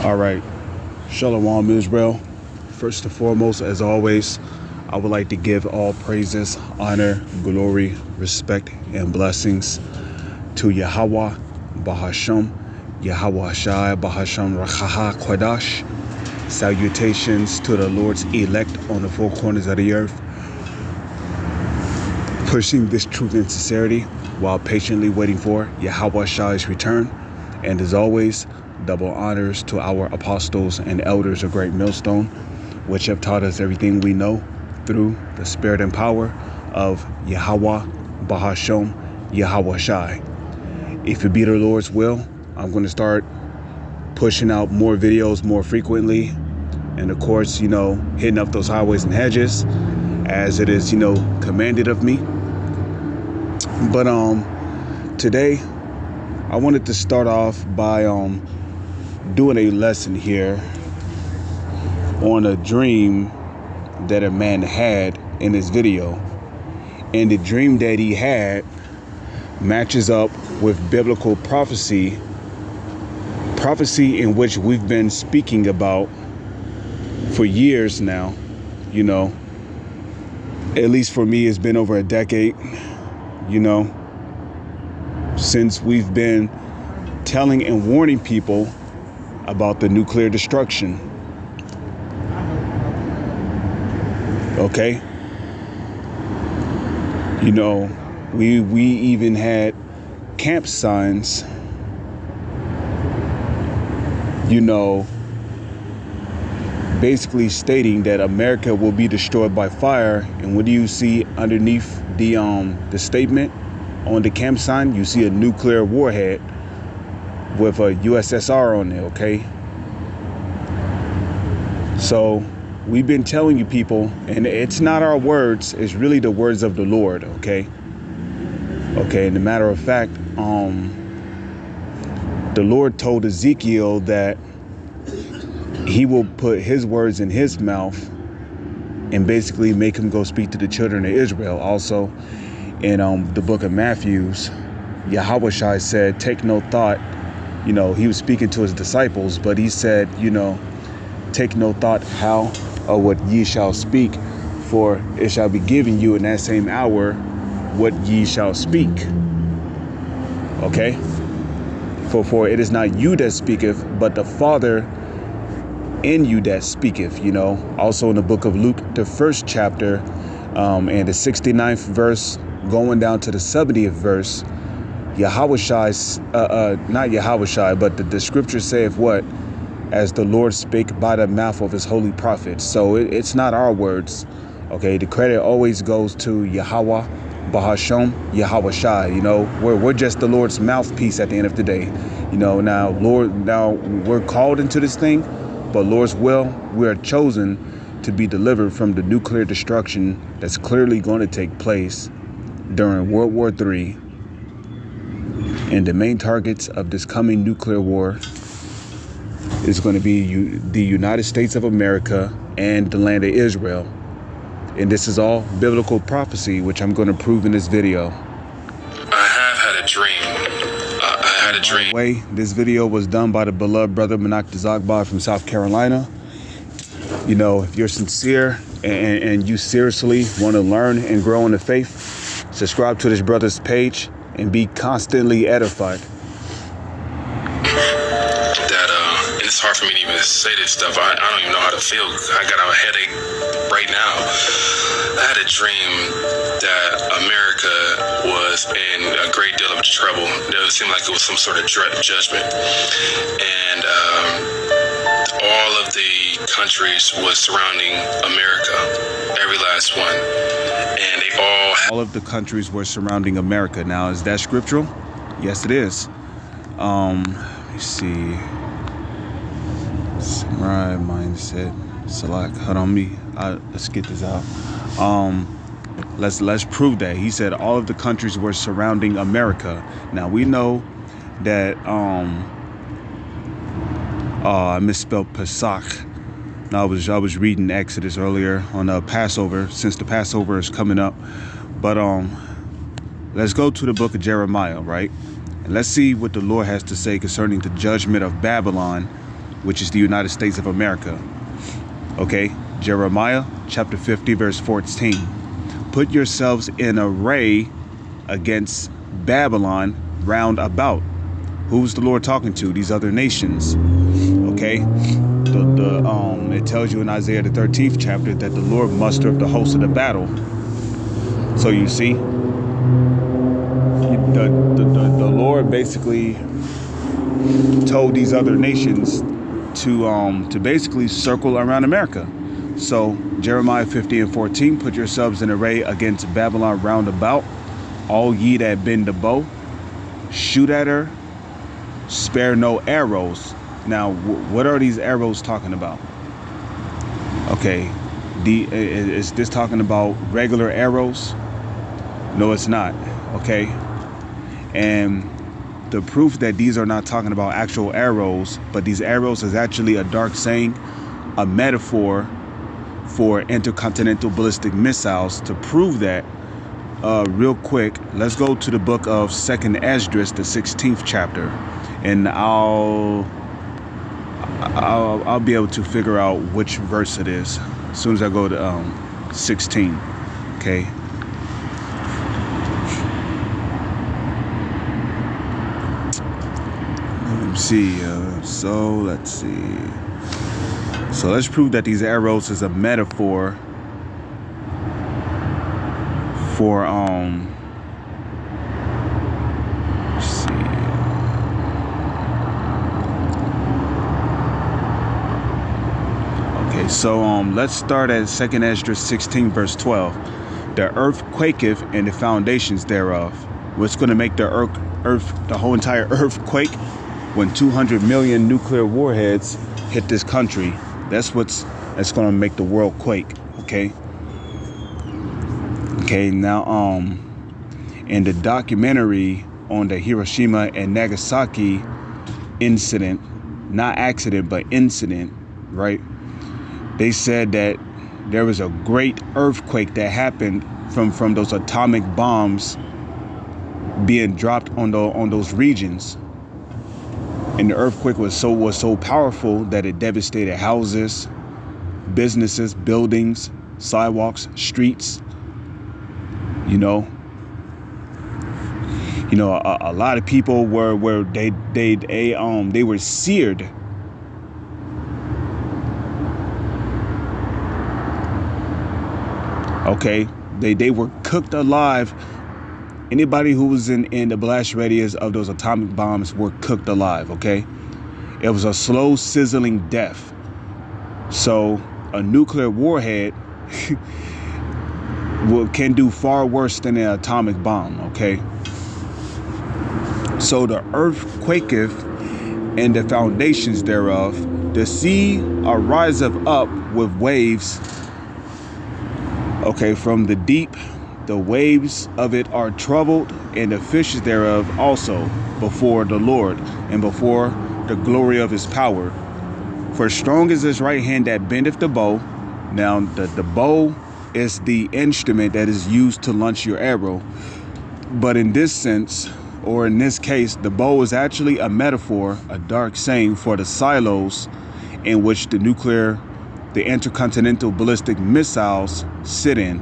All right. Shalom, Israel. First and foremost, as always, I would like to give all praises, honor, glory, respect, and blessings to Yahweh, Bahasham, Yahweh Shai, Bahasham Rachaha Kwadash. Salutations to the Lord's elect on the four corners of the earth, pushing this truth and sincerity while patiently waiting for Yahweh Shai's return. And as always, double honors to our apostles and elders of Great Millstone, which have taught us everything we know through the spirit and power of Yahweh, Bahasham, Yahweh Shai. If it be the Lord's will, I'm going to start pushing out more videos more frequently. And of course, hitting up those highways and hedges as it is, commanded of me. But today I wanted to start off by doing a lesson here on a dream that a man had in his video. And the dream that he had matches up with biblical prophecy in which we've been speaking about for years now. At least for me, it's been over a decade, since we've been telling and warning people about the nuclear destruction. Okay? We even had camp signs, basically stating that America will be destroyed by fire. And what do you see underneath the statement on the camp sign? You see a nuclear warhead with a USSR on it, okay? So we've been telling you people, and it's not our words, it's really the words of the Lord, okay? Okay, and a matter of fact, the Lord told Ezekiel that he will put his words in his mouth and basically make him go speak to the children of Israel. Also, in the book of Matthew, Yahweh Shai said, take no thought. He was speaking to his disciples, but he said, take no thought how or what ye shall speak, for it shall be given you in that same hour what ye shall speak. Okay? For it is not you that speaketh, but the Father in you that speaketh. Also in the book of Luke, the first chapter, and the 69th verse going down to the 70th verse, Yahweh Shai, not Yahweh Shai, but the scripture saith what? As the Lord spake by the mouth of his holy prophets. So it's not our words. Okay, the credit always goes to Yahweh, Bahasham, Yahweh Shai. We're just the Lord's mouthpiece at the end of the day. Now we're called into this thing, but Lord's will, we are chosen to be delivered from the nuclear destruction that's clearly going to take place during World War III. And the main targets of this coming nuclear war is going to be the United States of America and the land of Israel. And this is all biblical prophecy, which I'm going to prove in this video. I have had a dream. I had a dream. By the way, this video was done by the beloved brother Manak Dazagba from South Carolina. If you're sincere and you seriously want to learn and grow in the faith, subscribe to this brother's page and be constantly edified. And it's hard for me to even say this stuff. I don't even know how to feel. I got a headache right now. I had a dream that America was in a great deal of trouble. It seemed like it was some sort of judgment. And all of the countries was surrounding America, every last one. And they all of the countries were surrounding America. Now, is that scriptural? Yes, it is. Let me see. Samurai mindset. Select. Hold on me. Let's get this out. Let's prove that. He said all of the countries were surrounding America. Now we know that I misspelled Pesach. Now I was reading Exodus earlier on Passover, since the Passover is coming up. But let's go to the book of Jeremiah, right? And let's see what the Lord has to say concerning the judgment of Babylon which is the United States of America. Okay, Jeremiah chapter 50, verse 14. Put yourselves in array against Babylon round about. Who's the Lord talking to? These other nations. Okay, it tells you in Isaiah the 13th chapter that the Lord mustered the host of the battle. So you see, the Lord basically told these other nations to basically circle around America. So Jeremiah 50 and 14, put yourselves in array against Babylon round about, all ye that bend the bow, shoot at her, spare no arrows. Now, what are these arrows talking about? Okay, is this talking about regular arrows? No, it's not. Okay, and the proof that these are not talking about actual arrows, but these arrows is actually a dark saying, a metaphor for intercontinental ballistic missiles. To prove that, real quick, let's go to the book of 2nd Esdras, the 16th chapter, and I'll be able to figure out which verse it is as soon as I go to 16. Okay. See, so let's see. So let's prove that these arrows is a metaphor for let's see. Okay, so let's start at 2nd Esdras 16 verse 12. The earth quaketh and the foundations thereof. What's going to make the the whole entire earth quake? When 200 million nuclear warheads hit this country. That's going to make the world quake. Okay. Okay. Now, in the documentary on the Hiroshima and Nagasaki incident, not accident, but incident, right? They said that there was a great earthquake that happened from those atomic bombs being dropped on those regions. And the earthquake was so powerful that it devastated houses, businesses, buildings, sidewalks, streets. A lot of people were seared. Okay, they were cooked alive. Anybody who was in the blast radius of those atomic bombs were cooked alive, okay? It was a slow, sizzling death. So a nuclear warhead can do far worse than an atomic bomb, okay? So the earth quaketh and the foundations thereof. The sea ariseth up with waves, okay, from the deep. The waves of it are troubled, and the fishes thereof also before the Lord, and before the glory of his power. For strong is his right hand that bendeth the bow. Now, the bow is the instrument that is used to launch your arrow. But in this sense, or in this case, the bow is actually a metaphor, a dark saying for the silos in which the intercontinental ballistic missiles sit in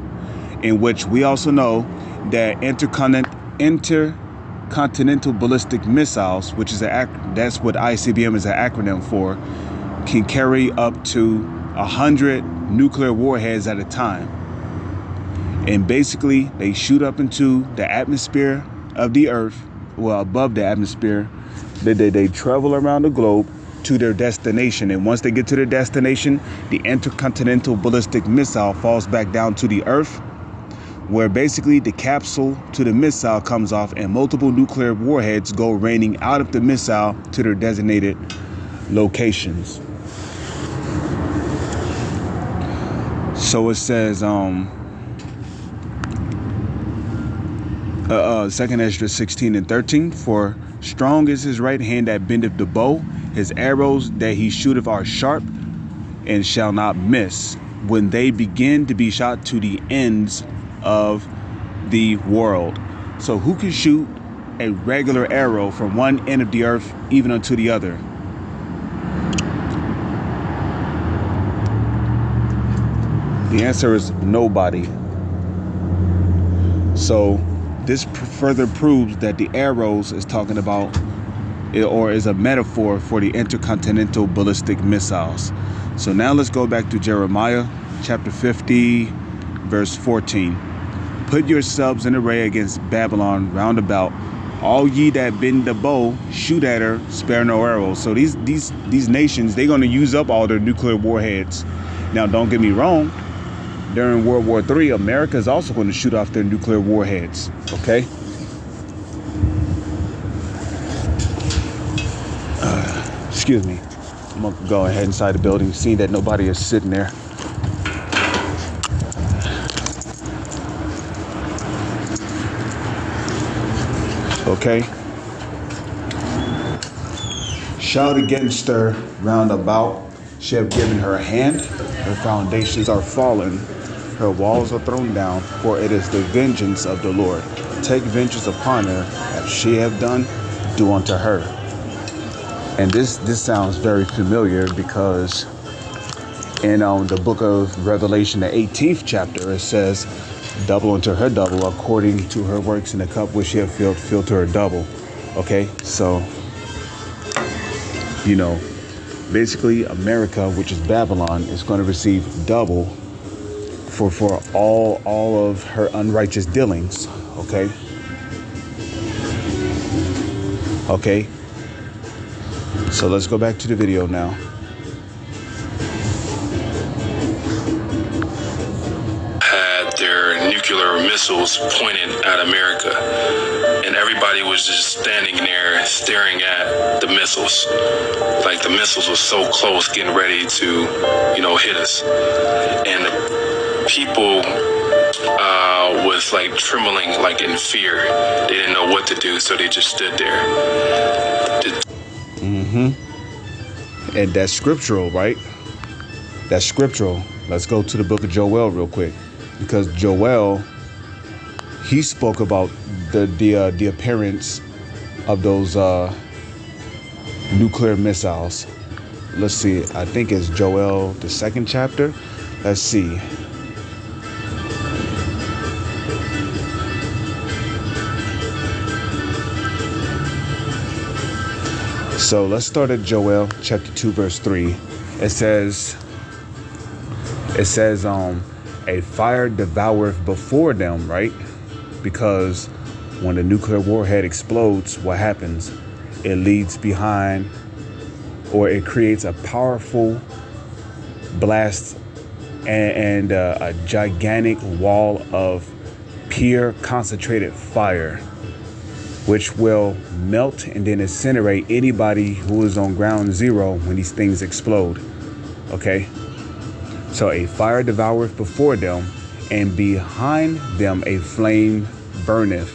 which we also know that intercontinental ballistic missiles, which is that's what ICBM is an acronym for, can carry up to 100 nuclear warheads at a time. And basically, they shoot up into the atmosphere of the earth, well, above the atmosphere. They travel around the globe to their destination. And once they get to their destination, the intercontinental ballistic missile falls back down to the earth, where basically the capsule to the missile comes off and multiple nuclear warheads go raining out of the missile to their designated locations. So it says, 2nd Esdras 16 and 13, for strong is his right hand that bendeth the bow, his arrows that he shooteth are sharp and shall not miss, when they begin to be shot to the ends of the world. So who can shoot a regular arrow from one end of the earth even unto the other? The answer is nobody. So this further proves that the arrows is talking about, or is a metaphor for the intercontinental ballistic missiles. So now let's go back to Jeremiah chapter 50, verse 14. Put yourselves in array against Babylon round about. All ye that bend the bow, shoot at her, spare no arrows. So these nations, they're going to use up all their nuclear warheads. Now, don't get me wrong. During World War III, America is also going to shoot off their nuclear warheads. Okay. Excuse me. I'm going to go ahead inside the building, see that nobody is sitting there. Okay. Shout against her round about. She have given her a hand. Her foundations are fallen. Her walls are thrown down. For it is the vengeance of the Lord. Take vengeance upon her. As she have done, do unto her. And this sounds very familiar, because in the book of Revelation, the 18th chapter, it says, double unto her double, according to her works, in the cup which she have filled to her double. Okay, so, you know, basically America, which is Babylon, is going to receive double for all of her unrighteous dealings. Okay. Okay. So let's go back to the video now. Had their nuclear missiles pointed at America, and everybody was just standing there staring at the missiles. Like the missiles were so close, getting ready to, hit us. And the people was like trembling, like in fear. They didn't know what to do, so they just stood there. And that's scriptural, right? That's scriptural. Let's go to the book of Joel real quick, because Joel, he spoke about the appearance of those nuclear missiles. Let's see. I think it's Joel, the 2nd chapter. Let's see. So let's start at Joel chapter 2, verse 3. It says, a fire devoureth before them, right? Because when the nuclear warhead explodes, what happens? It leaves behind, or it creates a powerful blast and a gigantic wall of pure concentrated fire, which will melt and then incinerate anybody who is on ground zero when these things explode. Okay? So a fire devoureth before them, and behind them a flame burneth.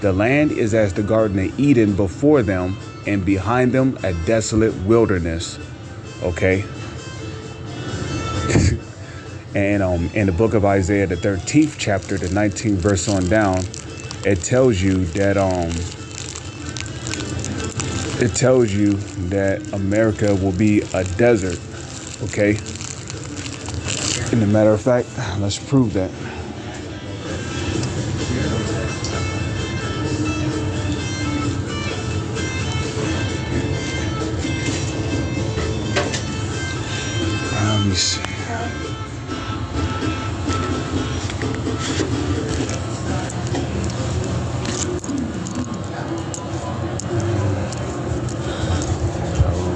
The land is as the Garden of Eden before them, and behind them a desolate wilderness. Okay? And in the book of Isaiah, the 13th chapter, the 19th verse on down, it tells you that America will be a desert. Okay? And a matter of fact, let's prove that. Let me see.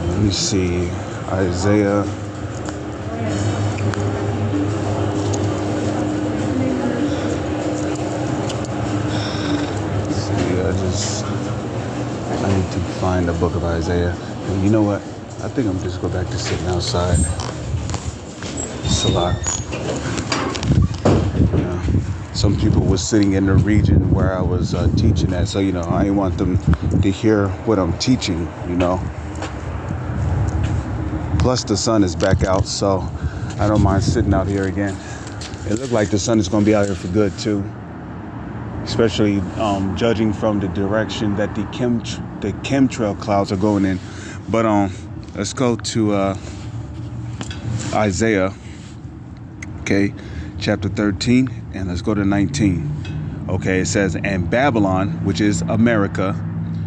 Let me see. Isaiah. I need to find the book of Isaiah. And you know what? I think I'm just go back to sitting outside. It's a lot. Some people were sitting in the region where I was teaching at, so I didn't want them to hear what I'm teaching. Plus the sun is back out, so I don't mind sitting out here again. It looked like the sun is going to be out here for good too, especially judging from the direction that the chemtrail clouds are going in. But let's go to Isaiah Okay, chapter 13, and let's go to 19. Okay, it says, and Babylon, which is America,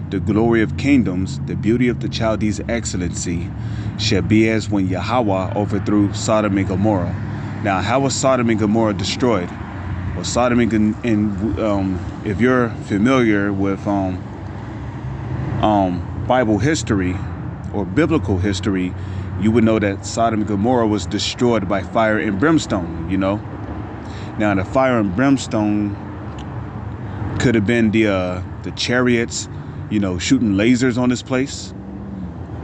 the glory of kingdoms, the beauty of the Chaldees' excellency, shall be as when Yahweh overthrew Sodom and Gomorrah. Now, how was Sodom and Gomorrah destroyed? Well, Sodom and if you're familiar with Bible history or biblical history, you would know that Sodom and Gomorrah was destroyed by fire and brimstone, you know. Now, the fire and brimstone could have been the chariots, you know, shooting lasers on this place.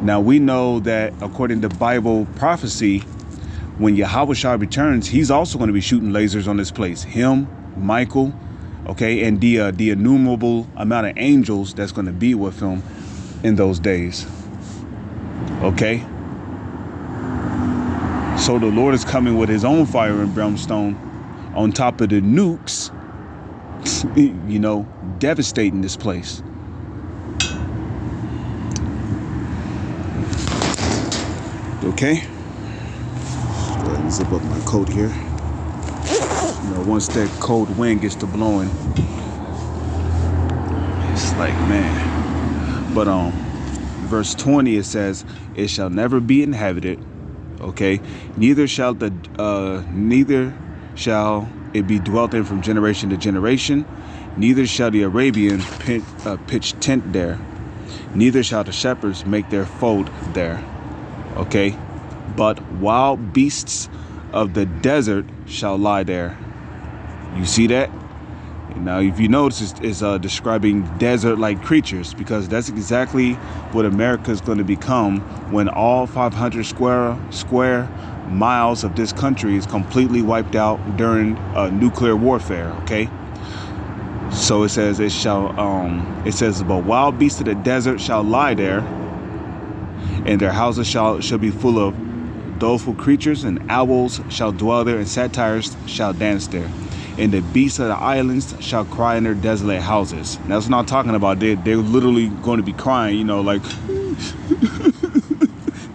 Now, we know that according to Bible prophecy, when Yahushua returns, he's also going to be shooting lasers on this place. Him, Michael, okay, and the innumerable amount of angels that's going to be with him in those days. Okay. So the Lord is coming with his own fire and brimstone on top of the nukes, you know, devastating this place. Okay. Go ahead and zip up my coat here. You know, once that cold wind gets to blowing, it's like, man. But verse 20, it says, it shall never be inhabited. Okay, neither shall it be dwelt in from generation to generation. Neither shall the Arabian pitch tent there. Neither shall the shepherds make their fold there. Okay, but wild beasts of the desert shall lie there. You see that? Now, if you notice, it's describing desert-like creatures, because that's exactly what America is going to become when all 500 square miles of this country is completely wiped out during nuclear warfare. Okay. So it says but wild beasts of the desert shall lie there, and their houses shall be full of doleful creatures, and owls shall dwell there, and satyrs shall dance there. And the beasts of the islands shall cry in their desolate houses. Now, that's not talking about they're literally going to be crying, you know, like,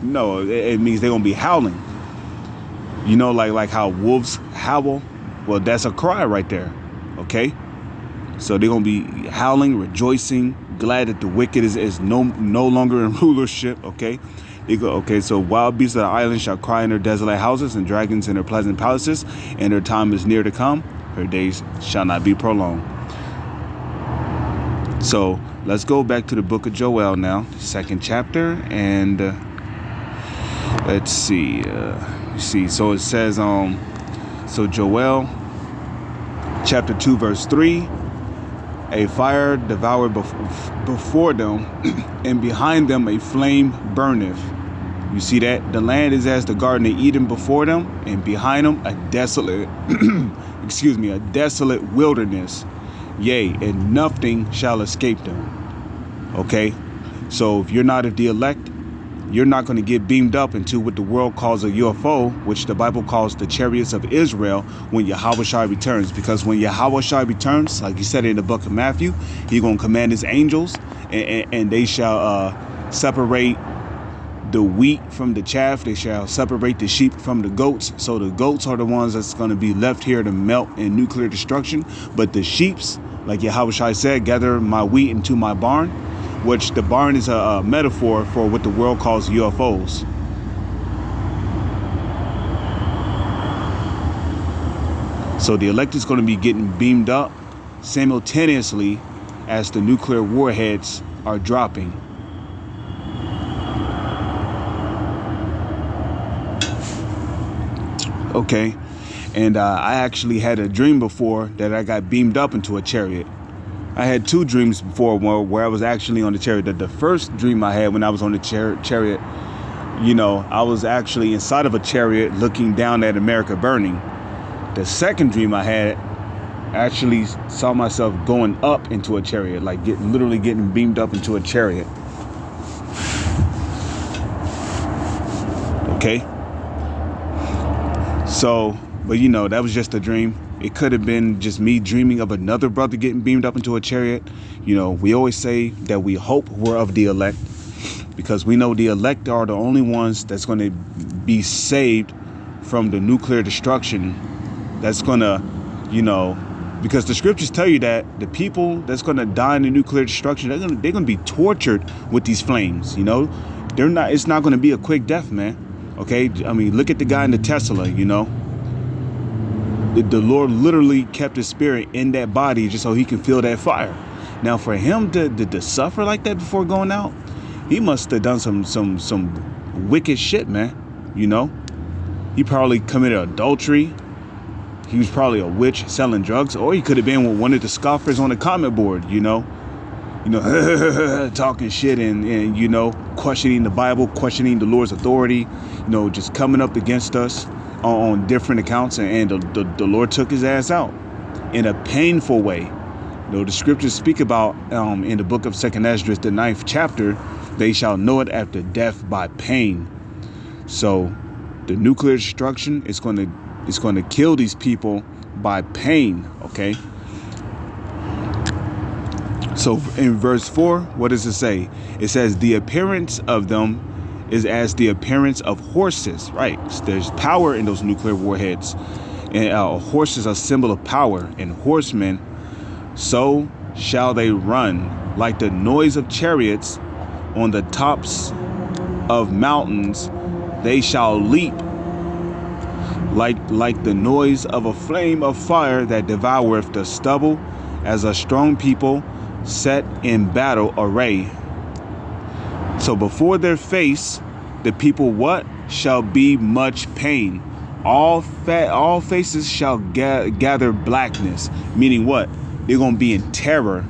no, it means they're going to be howling. You know, like how wolves howl. Well, that's a cry right there. Okay. So they're going to be howling, rejoicing, glad that the wicked is no longer in rulership. Okay. Okay, so wild beasts of the island shall cry in their desolate houses, and dragons in their pleasant palaces, and their time is near to come. Her days shall not be prolonged. So let's go back to the book of Joel now, second chapter, and let's see. So it says, so Joel chapter 2 verse 3. A fire devoured before them, and behind them a flame burneth. You see that? The land is as the Garden of Eden before them, and behind them a desolate, a desolate wilderness. Yea, and nothing shall escape them. Okay? So if you're not of the elect, you're not going to get beamed up into what the world calls a UFO, which the Bible calls the chariots of Israel, when Yahushua returns. Because when Yahushua returns, like he said in the book of Matthew, he's going to command his angels, and they shall separate the wheat from the chaff. They shall separate the sheep from the goats. So the goats are the ones that's going to be left here to melt in nuclear destruction. But the sheeps, like Yahushua said, gather my wheat into my barn, which the barn is a metaphor for what the world calls UFOs. So the elect is going to be getting beamed up simultaneously as the nuclear warheads are dropping. Okay, and I actually had a dream before that I got beamed up into a chariot. I had two dreams before where I was actually on the chariot. The first dream I had when I was on the chariot, you know, I was actually inside of a chariot looking down at America burning. The second dream I had, actually saw myself going up into a chariot, like literally getting beamed up into a chariot. Okay. So, but you know, that was just a dream. It could have been just me dreaming of another brother getting beamed up into a chariot. You know, we always say that we hope we're of the elect, because we know the elect are the only ones that's going to be saved from the nuclear destruction that's gonna, you know, because the scriptures tell you that the people that's gonna die in the nuclear destruction, they're gonna be tortured with these flames. You know, it's not gonna be a quick death, man. Okay, I mean, look at the guy in the Tesla. You know, the Lord literally kept his spirit in that body just so he can feel that fire. Now, for him to suffer like that before going out, he must have done some wicked shit, man. You know, he probably committed adultery. He was probably a witch selling drugs, or he could have been with one of the scoffers on the comment board. You know, talking shit and you know, questioning the Bible, questioning the Lord's authority. You know, just coming up against us on different accounts, and the Lord took his ass out in a painful way. You know, the scriptures speak about in the book of 2nd Esdras, the 9th chapter, they shall know it after death by pain. So the nuclear destruction is going to kill these people by pain. Okay. So in verse 4, what does it say? It says the appearance of them is as the appearance of horses, right? So there's power in those nuclear warheads, and a horse is a symbol of power, and horsemen, so shall they run like the noise of chariots on the tops of mountains. They shall leap like the noise of a flame of fire that devoureth the stubble, as a strong people set in battle array. So before their face, the people what? Shall be much pain. All faces shall gather blackness. Meaning what? They're going to be in terror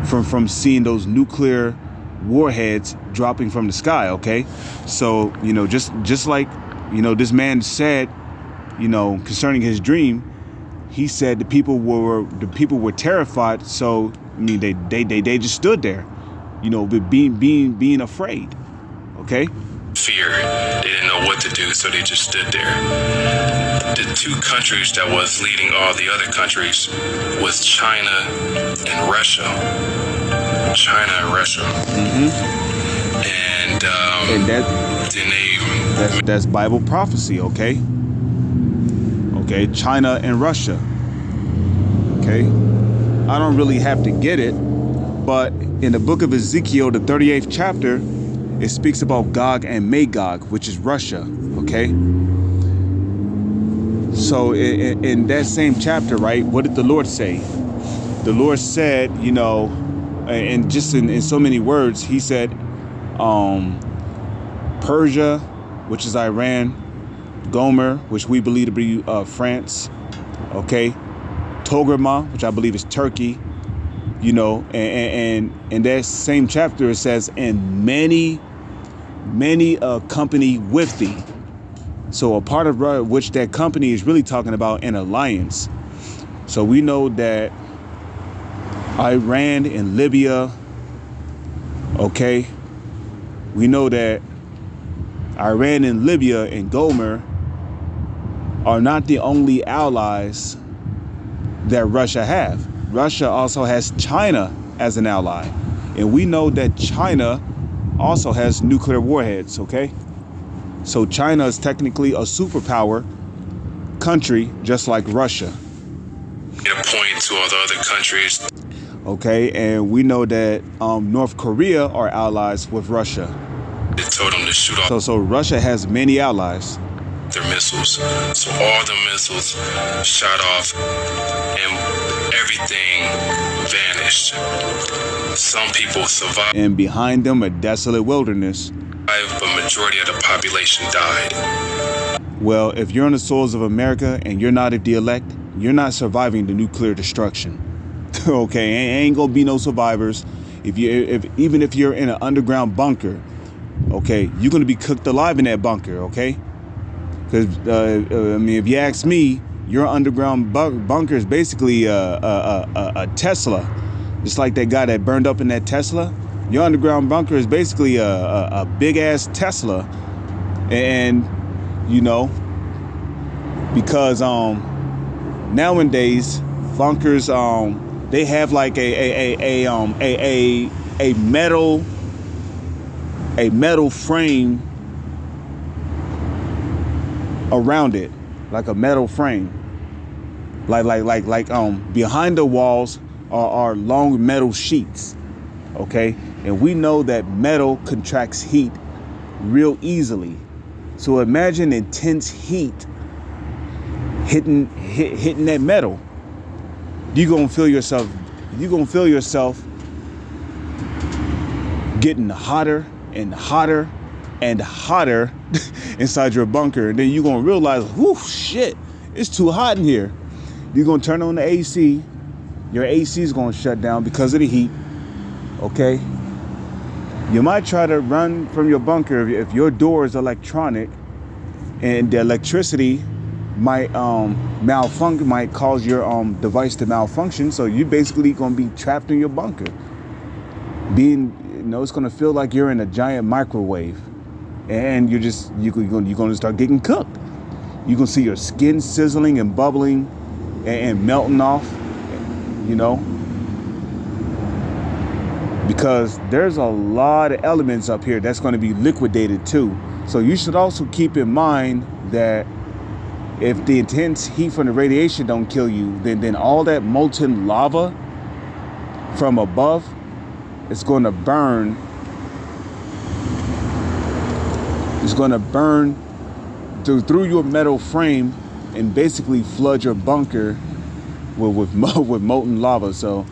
from seeing those nuclear warheads dropping from the sky. Okay. So, you know, just like, you know, this man said, you know, concerning his dream, he said the people were terrified. So, I mean, they just stood there, you know, being afraid. Okay. Fear. They didn't know what to do, so they just stood there. The two countries that was leading all the other countries was China and Russia. China and Russia. Mm-hmm. And that's Bible prophecy. Okay. Okay. China and Russia. Okay. I don't really have to get it, but in the book of Ezekiel, the 38th chapter, it speaks about Gog and Magog, which is Russia. Okay. So in that same chapter, right, what did the Lord say? The Lord said, you know, and just in so many words, he said, Persia, which is Iran, Gomer, which we believe to be France. Okay. Togarmah, which I believe is Turkey. You know, and in that same chapter, it says, and many company with thee. So a part of which that company is really talking about an alliance. So we know that Iran and Libya, okay, we know that Iran and Libya and Gomer are not the only allies that Russia have. Russia also has China as an ally. And we know that China also has nuclear warheads, okay? So China is technically a superpower country, just like Russia. Made a point to all the other countries. Okay, and we know that North Korea are allies with Russia. They told them to shoot off. So Russia has many allies. Their missiles. So all the missiles shot off and everything vanished. Some people survived. And behind them, a desolate wilderness. But majority of the population died. Well, if you're on the soils of America and you're not of the elect, you're not surviving the nuclear destruction. Okay, ain't gonna be no survivors. Even if you're in an underground bunker, okay, you're gonna be cooked alive in that bunker. Okay, because I mean, if you ask me, your underground bunker is basically a Tesla, just like that guy that burned up in that Tesla. Your underground bunker is basically a big ass Tesla, and you know, because nowadays bunkers they have like a metal frame around it, like a metal frame. Behind the walls are long metal sheets. Okay, and we know that metal contracts heat real easily. So imagine intense heat hitting that metal. You're gonna feel yourself getting hotter and hotter and hotter inside your bunker, and then you're gonna realize, whoo, shit, it's too hot in here. You're gonna turn on the AC. Your AC is gonna shut down because of the heat. Okay, you might try to run from your bunker if your door is electronic, and the electricity might malfunction, might cause your device to malfunction. So you basically gonna be trapped in your bunker. It's gonna feel like you're in a giant microwave, and you're gonna start getting cooked. You're gonna see your skin sizzling and bubbling and melting off. Because there's a lot of elements up here that's going to be liquidated too. So you should also keep in mind that if the intense heat from the radiation don't kill you, then all that molten lava from above is going to burn. It's going to burn through your metal frame and basically flood your bunker with molten lava. So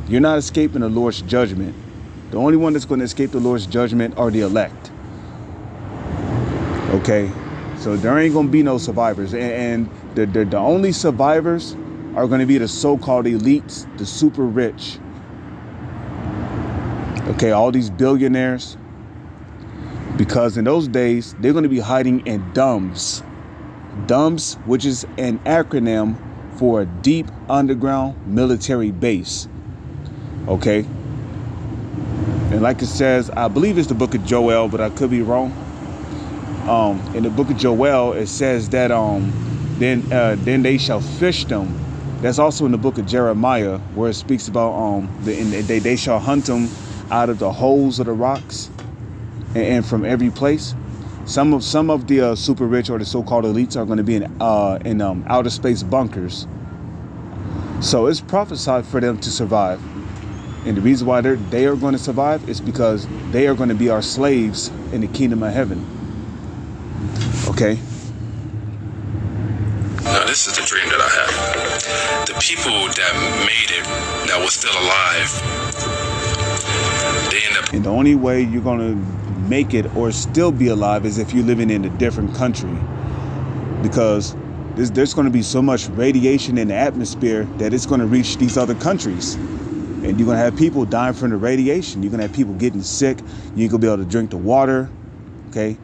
you're not escaping the Lord's judgment. The only one that's going to escape the Lord's judgment are the elect. Okay, so there ain't going to be no survivors, and the only survivors are going to be the so-called elites, the super rich. Okay, all these billionaires, because in those days they're going to be hiding in DUMBs. DUMBs, which is an acronym for a deep underground military base. Okay, and like it says, I believe it's the book of Joel, but I could be wrong. In the book of Joel, it says that then they shall fish them. That's also in the book of Jeremiah, where it speaks about they shall hunt them out of the holes of the rocks and from every place. Some of the super rich, or the so-called elites, are going to be in outer space bunkers. So it's prophesied for them to survive. And the reason why they are going to survive is because they are going to be our slaves in the kingdom of heaven. Okay? Now, this is the dream that I have. The people that made it, that was still alive, they end up... And the only way you're going to make it or still be alive is if you're living in a different country. Because there's going to be so much radiation in the atmosphere that it's going to reach these other countries. And you're going to have people dying from the radiation. You're going to have people getting sick. You ain't going to be able to drink the water. Okay?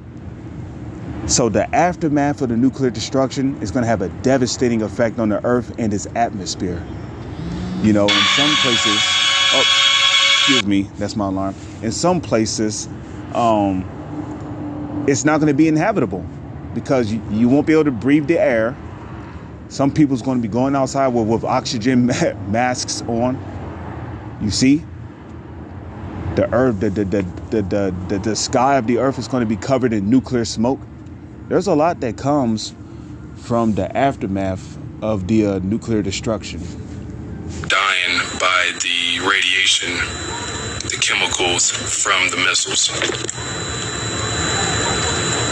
So the aftermath of the nuclear destruction is going to have a devastating effect on the earth and its atmosphere. In some places... Oh, excuse me. That's my alarm. In some places, it's not going to be inhabitable because you won't be able to breathe the air. Some people's going to be going outside with oxygen masks on. You see, the earth, the sky of the earth is going to be covered in nuclear smoke. There's a lot that comes from the aftermath of the nuclear destruction. Dying by the radiation, the chemicals from the missiles.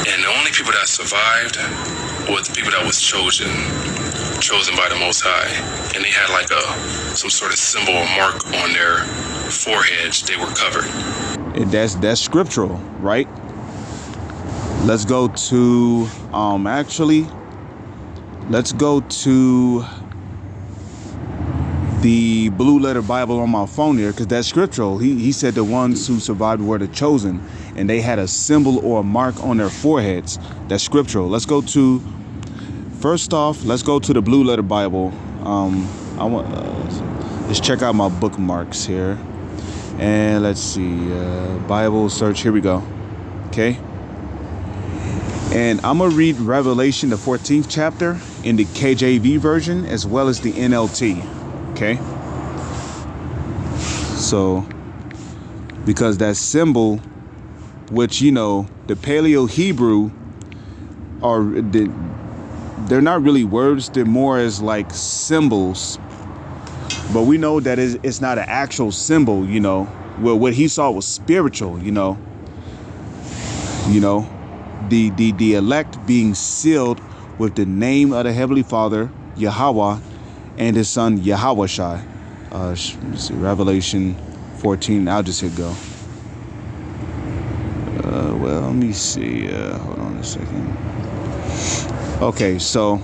And the only people that survived were the people that was chosen by the Most High. And they had like some sort of symbol or mark on their foreheads. They were covered. And that's scriptural, right? Let's go to let's go to the Blue Letter Bible on my phone here, because that's scriptural. He said the ones who survived were the chosen, and they had a symbol or a mark on their foreheads. That's scriptural. Let's go to the Blue Letter Bible. Let's check out my bookmarks here, and let's see, Bible search. Here we go. Okay. And I'm going to read Revelation, the 14th chapter, in the KJV version, as well as the NLT. Okay? So, because that symbol, which, the Paleo Hebrew, or they're not really words. They're more as like symbols. But we know that it's not an actual symbol, you know. Well, what he saw was spiritual, you know. You know, the elect being sealed with the name of the Heavenly Father, Yahweh, and his son, Yahawashi. Let's see, Revelation 14. I'll just hit go. Well, let me see. Hold on a second. Okay, so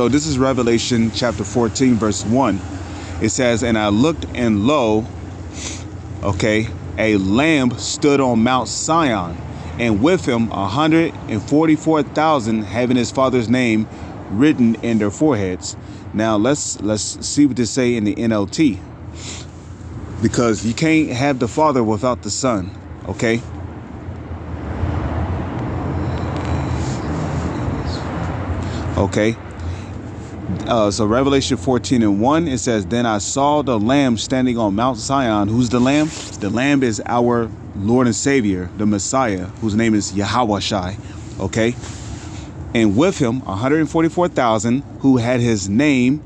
this is Revelation chapter 14, verse 1. It says, and I looked, and lo, okay, a lamb stood on Mount Sion, and with him 144,000 having his father's name written in their foreheads. Now let's see what they say in the NLT, because you can't have the Father without the Son. Okay. Okay. So Revelation 14 and 1, it says, then I saw the Lamb standing on Mount Zion. Who's the Lamb? The Lamb is our Lord and Savior, the Messiah, whose name is Yahawashi. Okay. And with him 144,000 who had his name,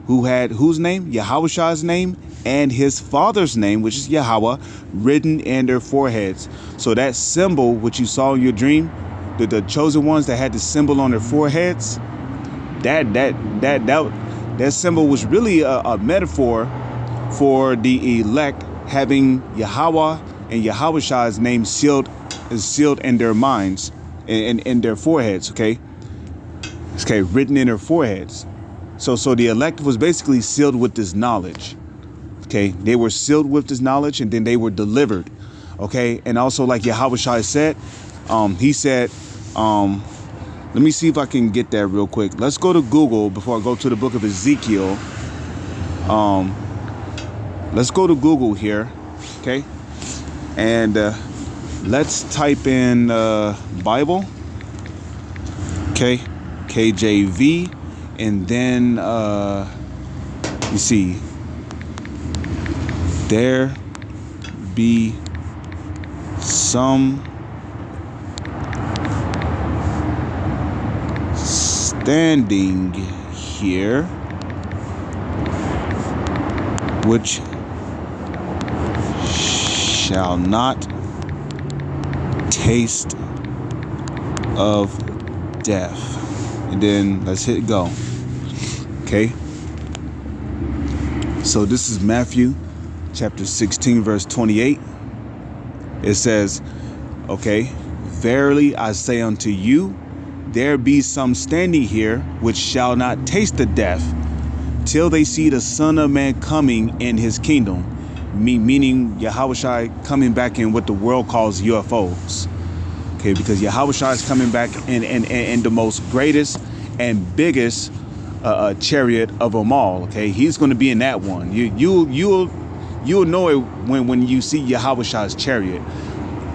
whose name? Yahawashi's name, and his father's name, which is Yahweh, written in their foreheads. So that symbol which you saw in your dream, the chosen ones that had the symbol on their foreheads, that symbol was really a metaphor for the elect having Yahweh and Yahawashi's name sealed in their minds, in their foreheads. Okay, written in their foreheads. So the elect was basically sealed with this knowledge. Okay, they were sealed with this knowledge, and then they were delivered. Okay, and also like Yahawashi said, he said, let me see if I can get that real quick. Let's go to Google before I go to the book of Ezekiel. Let's go to Google here, okay? And let's type in Bible, okay? KJV, and then you see, there be some standing here which shall not taste of death. And then let's hit go. Okay, so this is Matthew chapter 16 verse 28. It says, okay, verily I say unto you, there be some standing here which shall not taste the death till they see the Son of Man coming in his kingdom. Meaning Yahawashi coming back in what the world calls UFOs. Okay, because Yahawashi is coming back in the most greatest and biggest chariot of them all. Okay, he's going to be in that one. You'll know it when you see Yahawashi's chariot.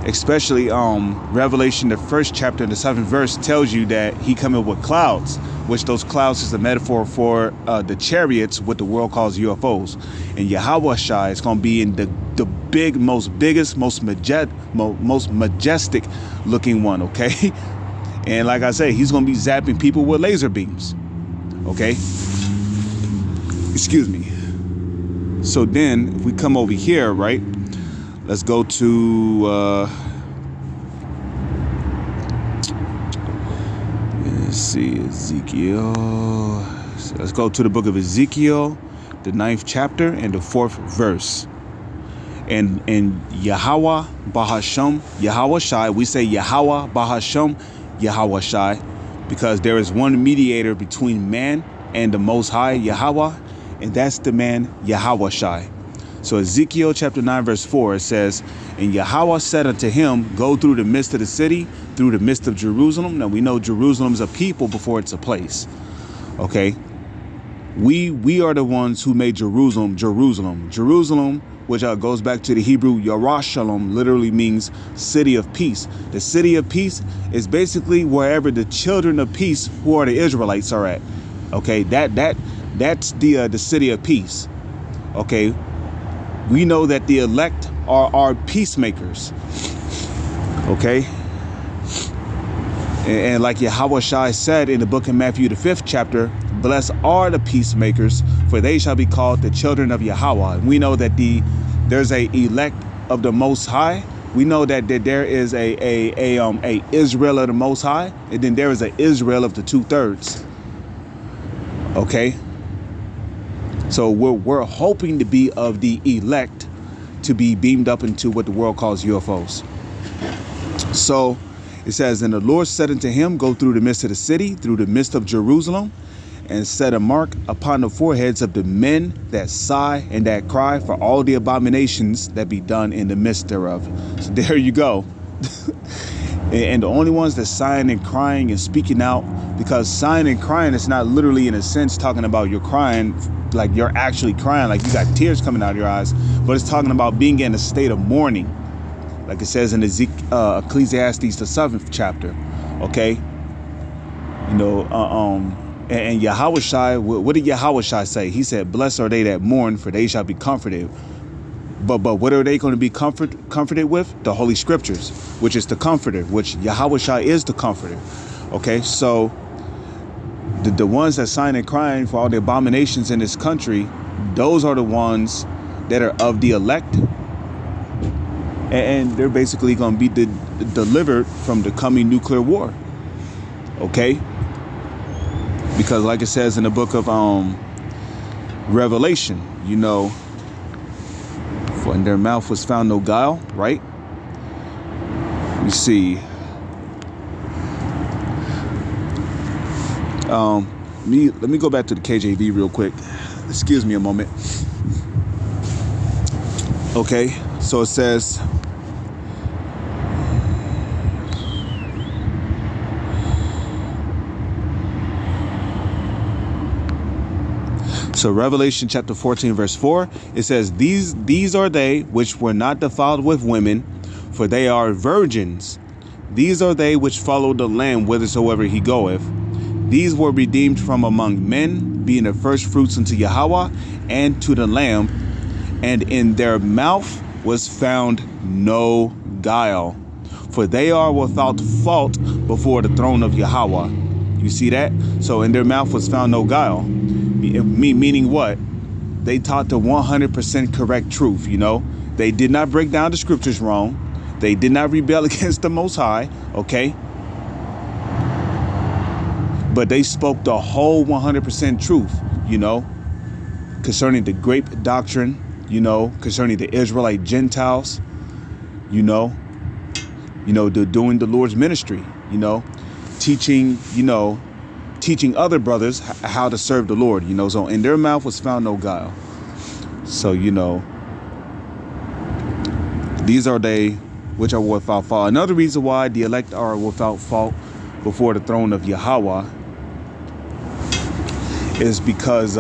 Especially Revelation, the 1st chapter, the 7th verse tells you that he coming with clouds, which those clouds is a metaphor for the chariots, what the world calls UFOs. And Yahawashi is going to be in the biggest, most majestic looking one. Okay, and like I say, he's going to be zapping people with laser beams. Okay, excuse me. So then, if we come over here, right? Let's go to let's see, Ezekiel. So let's go to the book of Ezekiel, the 9th chapter and the 4th verse. And Yahweh Bahasham, Yahawashi, we say Yahweh Bahasham, Yahawashi, because there is one mediator between man and the Most High, Yahweh, and that's the man Yahawashi. So Ezekiel chapter 9 verse 4, it says, and Yahweh said unto him, go through the midst of the city, through the midst of Jerusalem. Now we know Jerusalem is a people before it's a place. Okay, we are the ones who made Jerusalem, which goes back to the Hebrew Yerushalayim, literally means city of peace. The city of peace is basically wherever the children of peace, who are the Israelites, are at. Okay, that's the city of peace. Okay, we know that the elect are peacemakers. Okay, And like Yahweh Shai said in the book of Matthew, the 5th chapter, blessed are the peacemakers, for they shall be called the children of Yahweh. And we know that there's a elect of the Most High. We know that there is a Israel of the Most High, and then there is a Israel of the 2/3. Okay, so we're hoping to be of the elect, to be beamed up into what the world calls UFOs. So it says, and the Lord said unto him, go through the midst of the city, through the midst of Jerusalem, and set a mark upon the foreheads of the men that sigh and that cry for all the abominations that be done in the midst thereof. So there you go. And the only ones that sighing and crying and speaking out, because sighing and crying is not literally in a sense talking about you're crying, like you're actually crying, like you got tears coming out of your eyes, but it's talking about being in a state of mourning, like it says in Ecclesiastes, the 7th chapter. Okay, you know, and Yahweh Shai, what did Yahweh Shai say? He said, blessed are they that mourn, for they shall be comforted. But what are they going to be comforted with? The Holy Scriptures, which is the comforter, which Yahweh Shai is the comforter. Okay, so the ones that sign and crying for all the abominations in this country, those are the ones that are of the elect. And they're basically going to be delivered from the coming nuclear war. Okay? Because like it says in the book of Revelation, you know, for in their mouth was found no guile, right? You see. Let me go back to the KJV real quick. Excuse me a moment. Okay, so it says, so Revelation chapter 14 verse 4, it says, these are they which were not defiled with women, for they are virgins. These are they which follow the Lamb whithersoever he goeth. These were redeemed from among men, being the first fruits unto Yahweh and to the Lamb. And in their mouth was found no guile, for they are without fault before the throne of Yahweh. You see that? So in their mouth was found no guile. Meaning what? They taught the 100% correct truth, you know? They did not break down the scriptures wrong. They did not rebel against the Most High, okay? But they spoke the whole 100% truth, you know, concerning the grape doctrine, you know, concerning the Israelite Gentiles, you know, doing the Lord's ministry, you know, teaching other brothers how to serve the Lord, you know. So in their mouth was found no guile. So, you know, these are they which are without fault. Another reason why the elect are without fault before the throne of Yahweh is because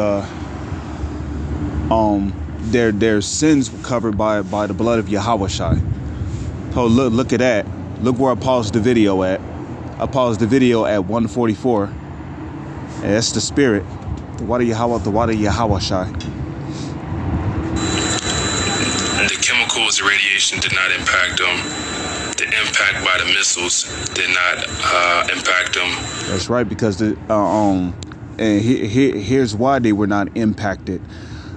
their sins were covered by the blood of Yahweh Shai. So look at that. Look where I paused the video at. I paused the video at 144. And that's the spirit. The water Yahweh Shai. The chemicals, the radiation did not impact them. The impact by the missiles did not impact them. That's right, because and here's why they were not impacted.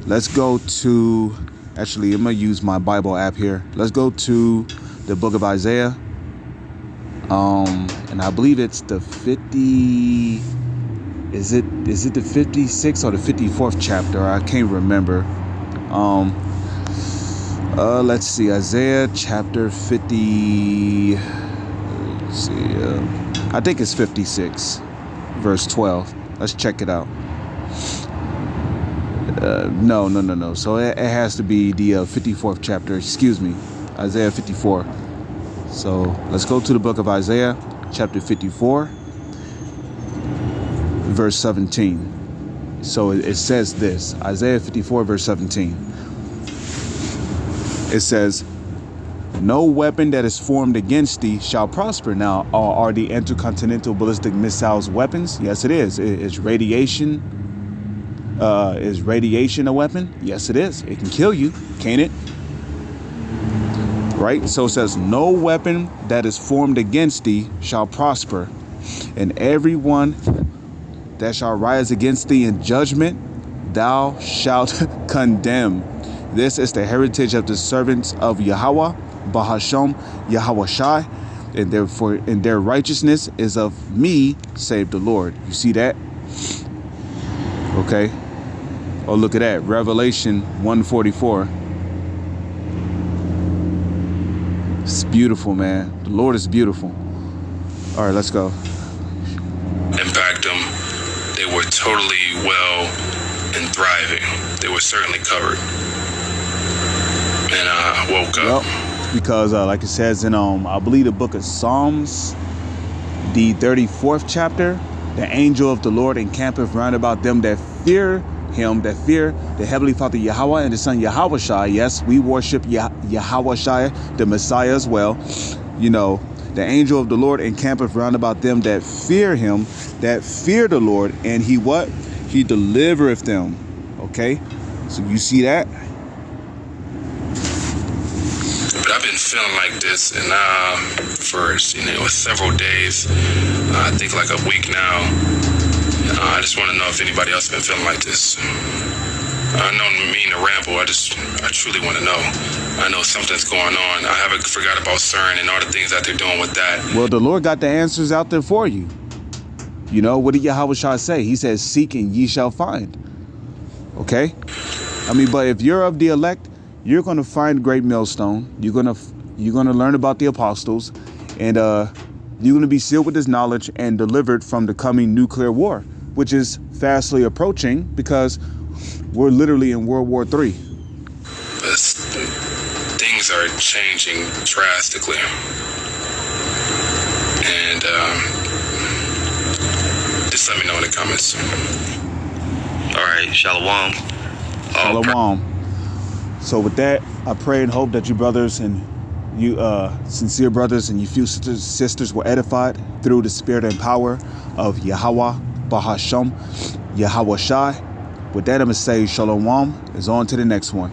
Let's go to, actually, I'm going to use my Bible app here. Let's go to the book of Isaiah. And I believe it's the 50, is it the 56th or the 54th chapter? I can't remember. Let's see, Isaiah chapter 50, let's see, I think it's 56, verse 12. Let's check it out. No. So it has to be the 54th chapter. Excuse me, Isaiah 54. So let's go to the book of Isaiah, chapter 54, verse 17. So it says this, Isaiah 54, verse 17. It says, no weapon that is formed against thee shall prosper. Now, are the intercontinental ballistic missiles weapons? Yes, it is. Is radiation a weapon? Yes, it is. It can kill you, can't it? Right? So it says, no weapon that is formed against thee shall prosper. And everyone that shall rise against thee in judgment, thou shalt condemn. This is the heritage of the servants of Yahweh, Bahasham Yahawashai, and therefore in their righteousness is of me, save the Lord. You see that? Okay. Oh, look at that. Revelation 1:44. It's beautiful, man. The Lord is beautiful. All right, let's go. Impact them. They were totally well and thriving. They were certainly covered. And I woke up. Yep. Because like it says in I believe the book of Psalms, the 34th chapter, the angel of the Lord encampeth round about them that fear him, that fear the heavenly Father Yahweh and the Son Yahawashai. Yes, we worship Yahawashai, the Messiah as well. You know, the angel of the Lord encampeth round about them that fear him, that fear the Lord, and he what? He delivereth them. Okay, so you see that? But I've been feeling like this, and for several days, I think like a week now. I just want to know if anybody else has been feeling like this. I don't mean to ramble. I truly want to know. I know something's going on. I haven't forgot about CERN and all the things that they're doing with that. Well, the Lord got the answers out there for you. You know, what did Yahweh say? He says, seek and ye shall find. Okay? I mean, but if you're of the elect, you're going to find Great Millstone. You're going to learn about the apostles, and you're going to be sealed with this knowledge and delivered from the coming nuclear war, which is fastly approaching because we're literally in World War III. But things are changing drastically. And just let me know in the comments. All right, Shalom. Shalom. So with that, I pray and hope that you brothers and you sincere brothers and you few sisters were edified through the spirit and power of Yahweh, Bahasham, Yahawashai. With that, I'm going to say Shalom. Is on to the next one.